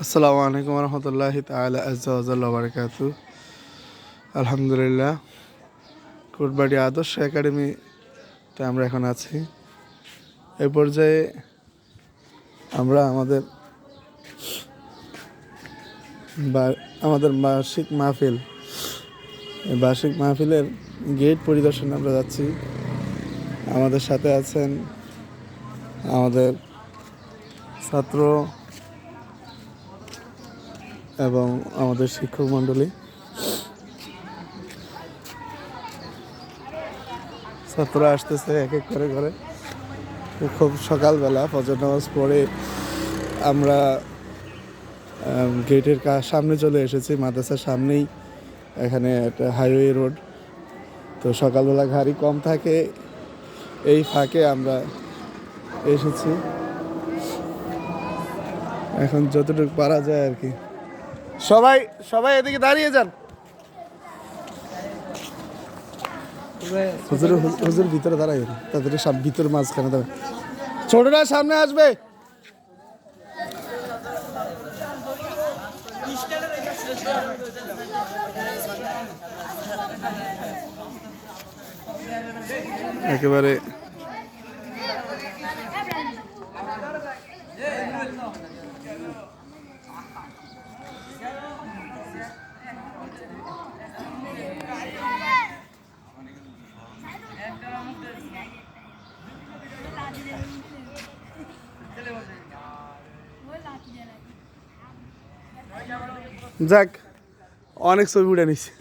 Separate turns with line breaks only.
আসসালামু আলাইকুম রহমতুল্লাহি তাআলা আজ্জা ওয়া জাল্লা বারাকাতু। আলহামদুলিল্লাহ, কোটবাড়ি আদর্শ একাডেমিতে আমরা এখন আছি। এই পর্যায়ে আমরা আমাদের বার্ষিক মাহফিল, এই বার্ষিক মাহফিলের গেট পরিদর্শনে আমরা যাচ্ছি। আমাদের সাথে আছেন আমাদের ছাত্র এবং আমাদের শিক্ষক মণ্ডলী। ছাত্ররা আসতেছে এক এক করে করে। খুব সকালবেলা ফজর নামাজ পড়ে আমরা গেটের সামনে চলে এসেছি। মাদ্রাসার সামনেই এখানে একটা হাইওয়ে রোড, তো সকালবেলা গাড়ি কম থাকে, এই ফাঁকে আমরা এসেছি। এখন যতটুকু পারা যায় আর কি। সবাই সবাই এদিকে দাঁড়িয়ে যান। হুজুর ভিতরে দাঁড়াই, তাদের সব ভিতরে মাঝখানে দাঁড়ায়। ছোটরা সামনে আসবে। একেবারে যাক, অনেক ছবি উঠে নিচ্ছে।